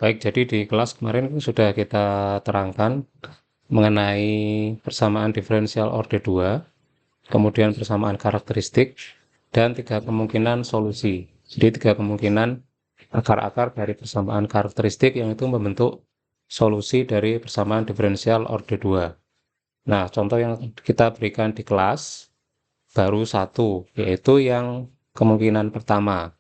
Baik, jadi di kelas kemarin kan sudah kita terangkan mengenai persamaan diferensial orde 2, kemudian persamaan karakteristik, dan tiga kemungkinan solusi. Jadi tiga kemungkinan akar-akar dari persamaan karakteristik yang itu membentuk solusi dari persamaan diferensial orde 2. Nah, contoh yang kita berikan di kelas baru satu, yaitu yang kemungkinan pertama,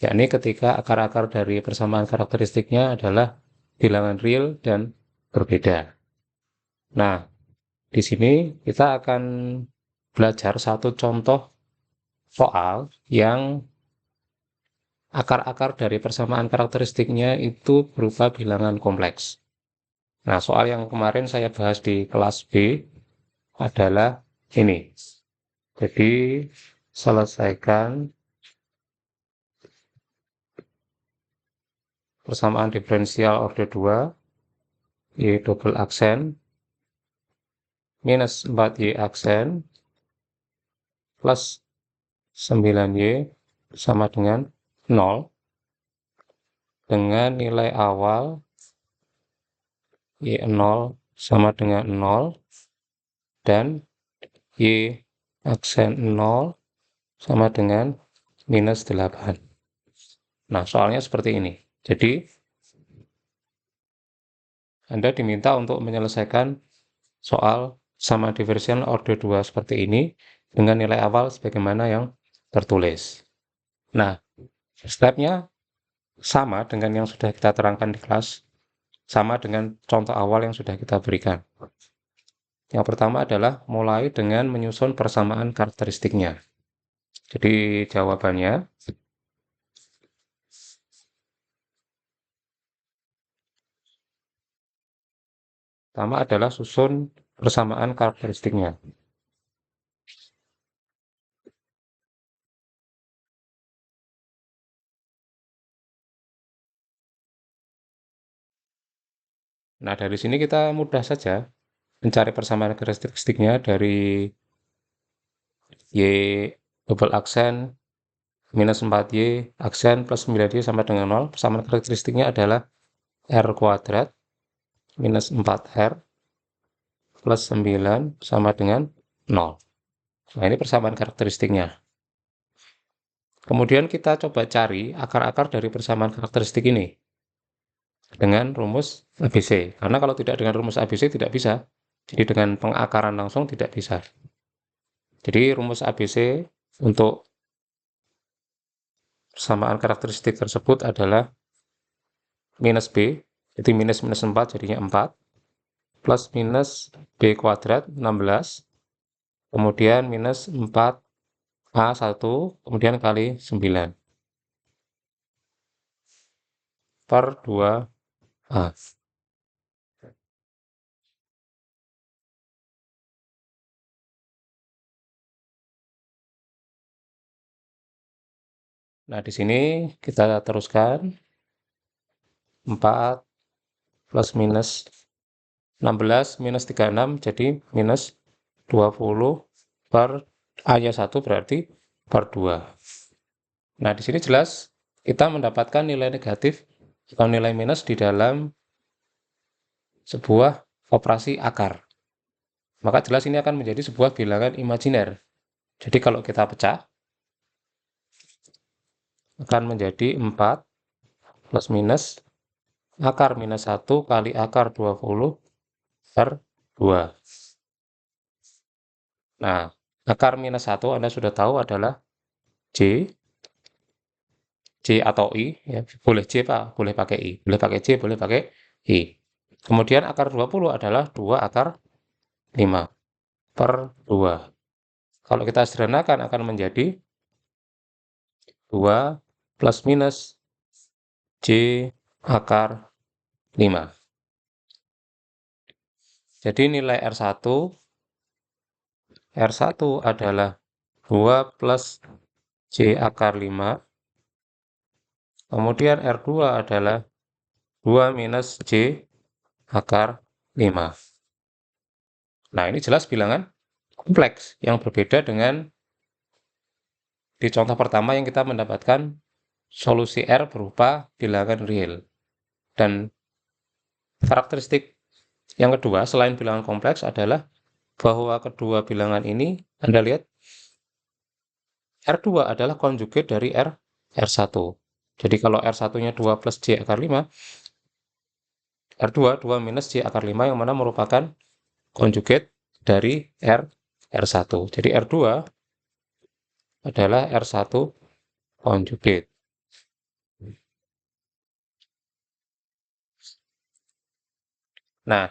yakni ketika akar-akar dari persamaan karakteristiknya adalah bilangan real dan berbeda. Nah, di sini kita akan belajar satu contoh soal yang akar-akar dari persamaan karakteristiknya itu berupa bilangan kompleks. Nah, soal yang kemarin saya bahas di kelas B adalah ini. Jadi, selesaikan persamaan diferensial orde 2, Y double aksen, minus 4Y aksen, plus 9Y sama dengan 0, dengan nilai awal Y0 sama dengan 0, dan Y aksen 0 sama dengan minus 8. Nah, soalnya seperti ini. Jadi, Anda diminta untuk menyelesaikan soal sama diversion orde 2 seperti ini dengan nilai awal sebagaimana yang tertulis. Nah, stepnya sama dengan yang sudah kita terangkan di kelas, sama dengan contoh awal yang sudah kita berikan. Yang pertama adalah mulai dengan menyusun persamaan karakteristiknya. Jadi jawabannya, pertama adalah susun persamaan karakteristiknya. Nah, dari sini kita mudah saja mencari persamaan karakteristiknya dari Y double aksen minus 4Y aksen plus 9Y sama dengan 0. Persamaan karakteristiknya adalah R kuadrat minus 4R plus 9 sama dengan 0. Nah, ini persamaan karakteristiknya. Kemudian kita coba cari akar-akar dari persamaan karakteristik ini dengan rumus ABC. Karena kalau tidak dengan rumus ABC tidak bisa. Jadi dengan pengakaran langsung tidak bisa. Jadi rumus ABC untuk persamaan karakteristik tersebut adalah minus B, jadi minus 4 jadinya 4, plus minus B kuadrat 16, kemudian minus 4A1, kemudian kali 9 per 2A. Nah, di sini kita teruskan 4 plus minus 16 minus 36 jadi minus 20 per A-nya 1 berarti per 2. Nah, di sini jelas kita mendapatkan nilai negatif atau nilai minus di dalam sebuah operasi akar. Maka jelas ini akan menjadi sebuah bilangan imajiner. Jadi kalau kita pecah, akan menjadi 4 plus minus akar minus 1 kali akar 20 per 2. Nah, akar minus 1 Anda sudah tahu adalah J, C atau I, ya, boleh J Pak, boleh pakai I, boleh pakai J, boleh pakai I. Kemudian akar 20 adalah 2 akar 5 per 2. Kalau kita sederhanakan akan menjadi 2 plus minus J akar 5. Jadi nilai R1 adalah 2 plus J akar 5, kemudian R2 adalah 2 minus J akar 5. Nah, ini jelas bilangan kompleks yang berbeda dengan di contoh pertama yang kita mendapatkan solusi R berupa bilangan real. Dan karakteristik yang kedua selain bilangan kompleks adalah bahwa kedua bilangan ini, Anda lihat, R2 adalah konjugat dari R1. Jadi kalau R1-nya 2 plus J akar 5, R2 2 minus J akar 5 yang mana merupakan konjugat dari R1. Jadi R2 adalah R1 konjugat. Nah,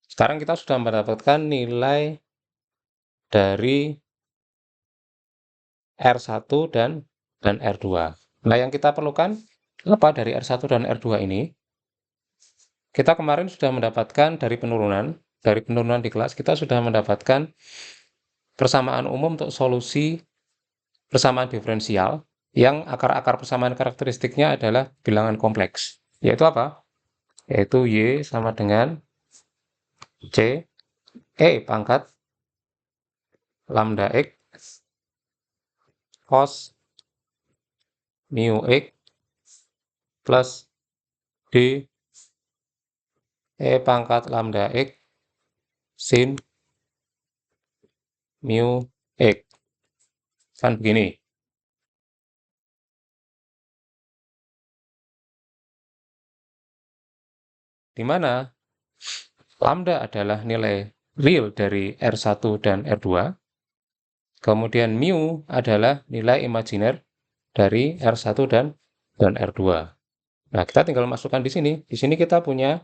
sekarang kita sudah mendapatkan nilai dari R1 dan R2. Nah, yang kita perlukan apa dari R1 dan R2 ini? Kita kemarin sudah mendapatkan dari penurunan di kelas, kita sudah mendapatkan persamaan umum untuk solusi persamaan diferensial yang akar-akar persamaan karakteristiknya adalah bilangan kompleks. Yaitu apa? Yaitu Y sama dengan C, E pangkat lambda X cos mu X plus D E pangkat lambda X sin mu X. Kan begini. Di mana lambda adalah nilai real dari R1 dan R2, kemudian mu adalah nilai imajiner dari R1 dan R2. Nah, kita tinggal masukkan di sini. Di sini kita punya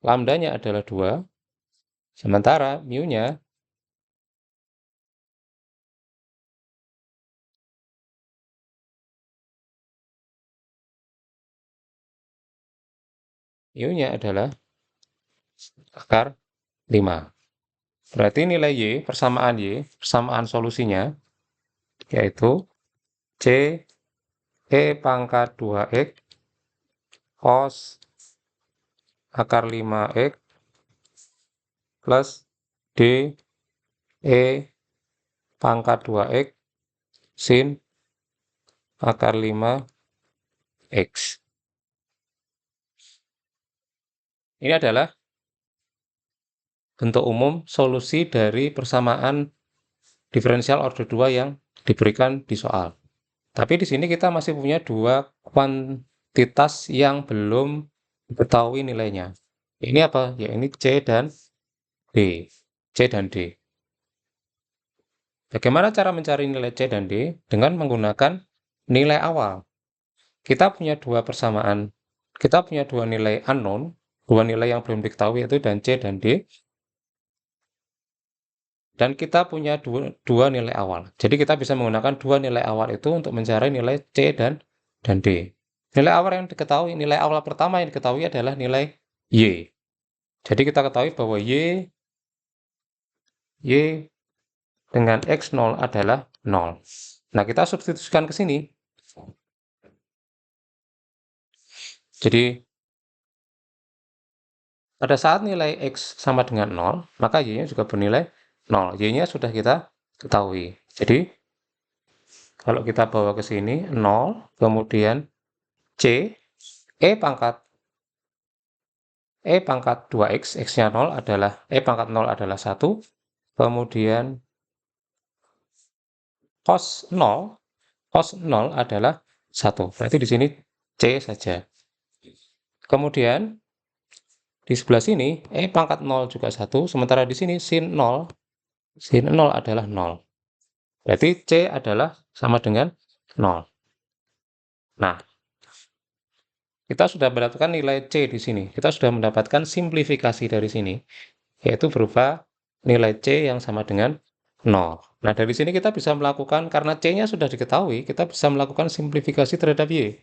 lambdanya adalah 2, sementara mu-nya adalah akar 5. Berarti nilai Y, persamaan solusinya, yaitu C E pangkat 2X cos akar 5X plus D E pangkat 2X sin akar 5X. Ini adalah bentuk umum solusi dari persamaan diferensial order 2 yang diberikan di soal. Tapi di sini kita masih punya dua kuantitas yang belum diketahui nilainya. Ini apa? Ya ini C dan D. C dan D. Bagaimana cara mencari nilai C dan D? Dengan menggunakan nilai awal. Kita punya dua persamaan. Kita punya dua nilai unknown, dua nilai yang belum diketahui yaitu dan C dan D. Dan kita punya dua nilai awal. Jadi kita bisa menggunakan dua nilai awal itu untuk mencari nilai C dan D. Nilai awal yang diketahui, nilai awal pertama yang diketahui adalah nilai Y. Jadi kita ketahui bahwa Y dengan X0 adalah 0. Nah, kita substitusikan ke sini. Jadi, pada saat nilai X sama dengan 0, maka Y-nya juga bernilai 0. Y-nya sudah kita ketahui. Jadi, kalau kita bawa ke sini 0, kemudian C, E pangkat 2X, X-nya 0 adalah, E pangkat 0 adalah 1, kemudian cos 0 adalah 1. Berarti di sini C saja. Kemudian, di sebelah sini, E pangkat 0 juga 1, sementara di sini sin 0 adalah 0. Berarti C adalah sama dengan 0. Nah, kita sudah mendapatkan nilai C di sini. Kita sudah mendapatkan simplifikasi dari sini, yaitu berupa nilai C yang sama dengan 0. Nah, dari sini kita bisa melakukan, karena C-nya sudah diketahui, kita bisa melakukan simplifikasi terhadap Y.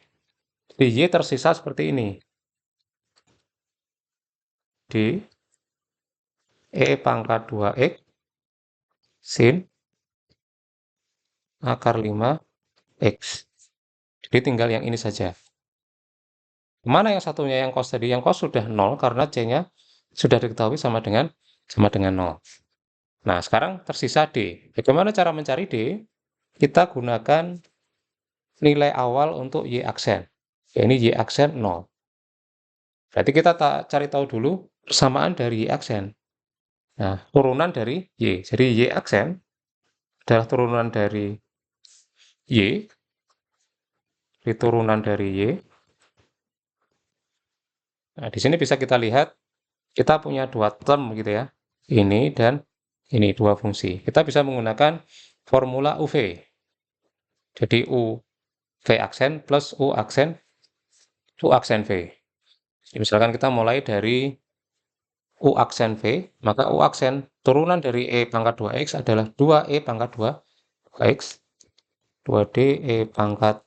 Jadi, Y tersisa seperti ini. D E pangkat 2X sin akar 5X. Jadi tinggal yang ini saja. Mana yang satunya yang cos tadi? Yang cos sudah 0 karena C-nya sudah diketahui sama dengan 0. Nah, sekarang tersisa D. Bagaimana cara mencari D? Kita gunakan nilai awal untuk Y aksen. Ya, ini Y aksen 0. Berarti kita cari tahu dulu persamaan dari Y aksen. Nah, turunan dari Y. Jadi Y aksen adalah turunan dari Y, turunan dari Y. Nah, di sini bisa kita lihat, kita punya dua term gitu ya. Ini dan ini, dua fungsi. Kita bisa menggunakan formula UV. Jadi U V aksen plus U aksen V. Jadi misalkan kita mulai dari U aksen V, maka U aksen turunan dari E pangkat 2X adalah 2E pangkat 2X, 2D E pangkat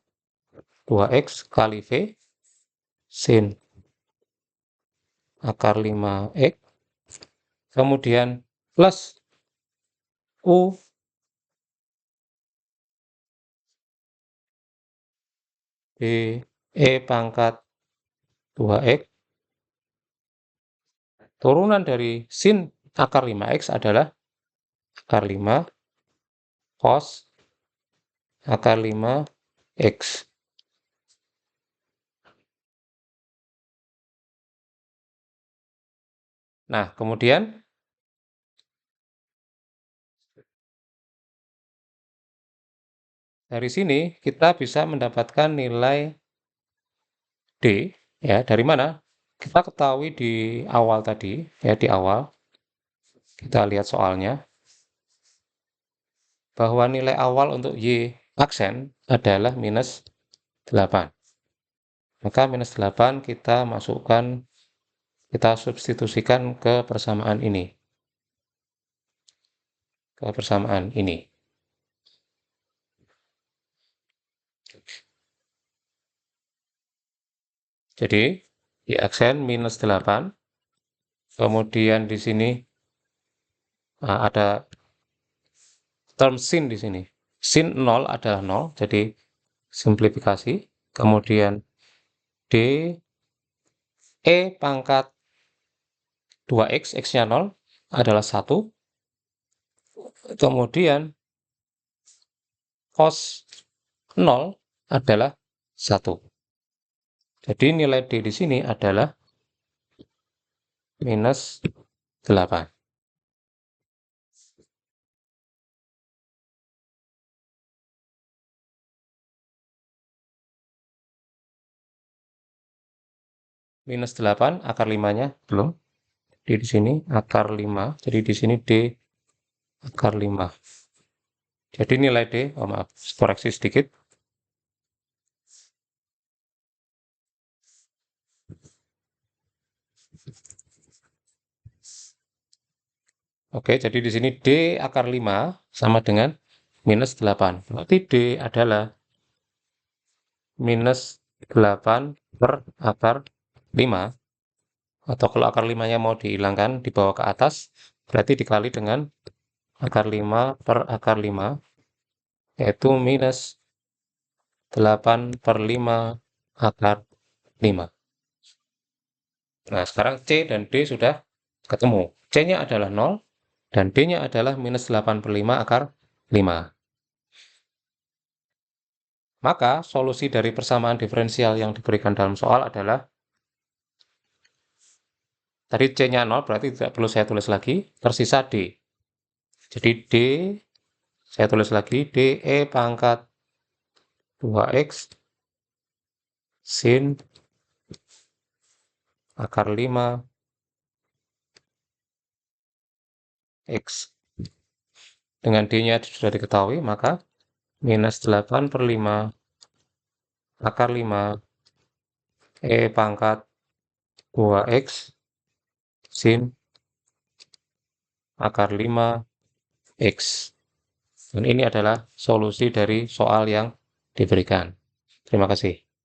2X kali V, sin akar 5X, kemudian plus U D E pangkat 2X, turunan dari sin akar 5X adalah akar 5 cos akar 5X. Nah, kemudian dari sini kita bisa mendapatkan nilai D, ya, dari mana? Kita ketahui di awal tadi, ya, di awal, kita lihat soalnya, bahwa nilai awal untuk Y aksen adalah minus 8. Maka minus 8 kita masukkan, kita substitusikan ke persamaan ini. Ke persamaan ini. Jadi, Y aksen minus 8. Kemudian di sini ada term sin di sini. Sin 0 adalah 0, jadi simplifikasi. Kemudian D E pangkat 2X, X-nya 0 adalah 1. Kemudian cos 0 adalah 1. Jadi nilai D di sini adalah minus 8. Minus 8, akar 5-nya belum. Di sini akar 5, jadi di sini D akar 5. Jadi nilai D, oh maaf, koreksi sedikit. Oke, jadi di sini D akar 5 sama dengan minus 8. Berarti D adalah minus 8 per akar 5. Atau kalau akar 5-nya mau dihilangkan, dibawa ke atas, berarti dikali dengan akar 5 per akar 5, yaitu minus 8 per 5 akar 5. Nah, sekarang C dan D sudah ketemu. C-nya adalah 0, dan D-nya adalah minus 8 per 5 akar 5. Maka, solusi dari persamaan diferensial yang diberikan dalam soal adalah, tadi C-nya 0, berarti tidak perlu saya tulis lagi, tersisa D. Jadi D, saya tulis lagi, DE pangkat 2X sin akar 5 X. Dengan D-nya sudah diketahui, maka minus 8 per 5 akar 5 E pangkat 2X sin akar 5 X. Dan ini adalah solusi dari soal yang diberikan. Terima kasih.